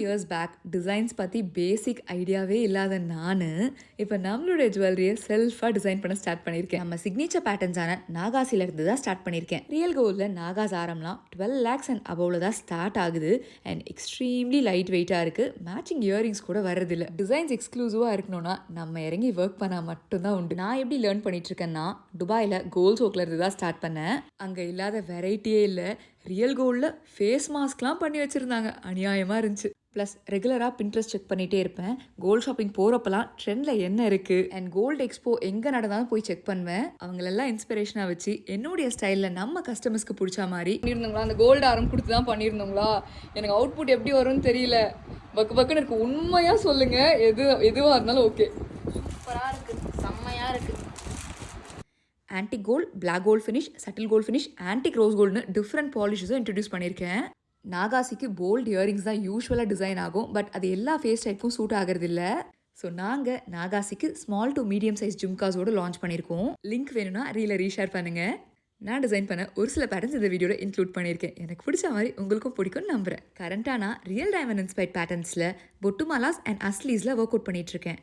Years back designs பற்றி பேசிக் ஐடியாவே இல்லாத நான் இப்போ நம்மளுடைய ஜுவல்லரியை செல்ஃபாக டிசைன் பண்ண ஸ்டார்ட் பண்ணியிருக்கேன். நம்ம சிக்னேச்சர் பேட்டர்ன்ஸான நாகாசிலேருந்து தான் ஸ்டார்ட் பண்ணியிருக்கேன். ரியல் கோல்டில் நாகாஸ் ஆரம்லாம் 12 lakhs அண்ட் அபவ்ல தான் ஸ்டார்ட் ஆகுது. அண்ட் எக்ஸ்ட்ரீம்லி லைட் வெயிட்டாக இருக்குது. மேட்சிங் இயரிங்ஸ் கூட வரதில்லை. டிசைன்ஸ் எக்ஸ்க்ளூசிவாக இருக்கணும்னா நம்ம இறங்கி ஒர்க் பண்ணால் மட்டும்தான் உண்டு. நான் எப்படி லேர்ன் பண்ணிட்டு இருக்கேன்னா, துபாயில் கோல்ட் சோக்கில் இருந்து தான் ஸ்டார்ட் பண்ணேன். அங்கே இல்லாத வெரைட்டியே இல்லை. ரியல் கோல்டில் ஃபேஸ் மாஸ்க்லாம் பண்ணி வச்சுருந்தாங்க. அநியாயமாக இருந்துச்சு. ப்ளஸ் ரெகுலராக பின்ட்ரெஸ்ட் செக் பண்ணிகிட்டே இருப்பேன். கோல்ட் ஷாப்பிங் போகிறப்பெல்லாம் ட்ரெண்டில் என்ன இருக்குது அண்ட் கோல்டு எக்ஸ்போ எங்கே நடந்தாலும் போய் செக் பண்ணுவேன். அவங்களெல்லாம் இன்ஸ்பிரேஷனாக வச்சு என்னுடைய ஸ்டைலில் நம்ம கஸ்டமர்ஸ்க்கு பிடிச்ச மாதிரி பண்ணியிருந்தோங்களா. அந்த கோல்டு ஆரம் கொடுத்து தான் பண்ணியிருந்தோங்களா. எனக்கு அவுட்புட் எப்படி வரும்னு தெரியல. பக்குன்னு இருக்குது. உண்மையாக சொல்லுங்கள், எதுவாக இருந்தாலும் ஓகே. சூப்பராக இருக்குது, செம்மையாக இருக்குது. Antique gold, black gold finish, subtle gold finish, antique rose கோல்டுன்னு டிஃப்ரெண்ட் பாலிஷஸும் இன்ட்ரடியூஸ் பண்ணியிருக்கேன். நாகாசிக்கு போல்டு இயரிங்ஸ் தான் யூஸ்வலாக டிசைன் ஆகும். பட் அது எல்லா ஃபேஸ் டைப்புக்கும் சூட் ஆகிறது இல்லை. ஸோ நாங்கள் நாகாசிக்கு ஸ்மால் டு மீடியம் சைஸ் ஜும்காஸோடு லான்ச் பண்ணியிருக்கோம். லிங்க் வேணும்னா ரீலை ரீஷேர் பண்ணுங்கள். நான் டிசைன் பண்ண ஒரு சில பேட்டர்ன்ஸ் இந்த வீடியோவில் இன்க்ளூட் பண்ணியிருக்கேன். எனக்கு பிடிச்ச மாதிரி உங்களுக்கும் பிடிக்கும்னு நம்புகிறேன். கரண்ட்டாக நான் ரியல் டைமண்ட் இன்ஸ்பைர்ட் பேட்டர்ன்ஸில் பொட்டுமாலாஸ் அண்ட் அஸ்லீஸில் ஒர்க் அவுட் பண்ணிகிட்ருக்கேன்.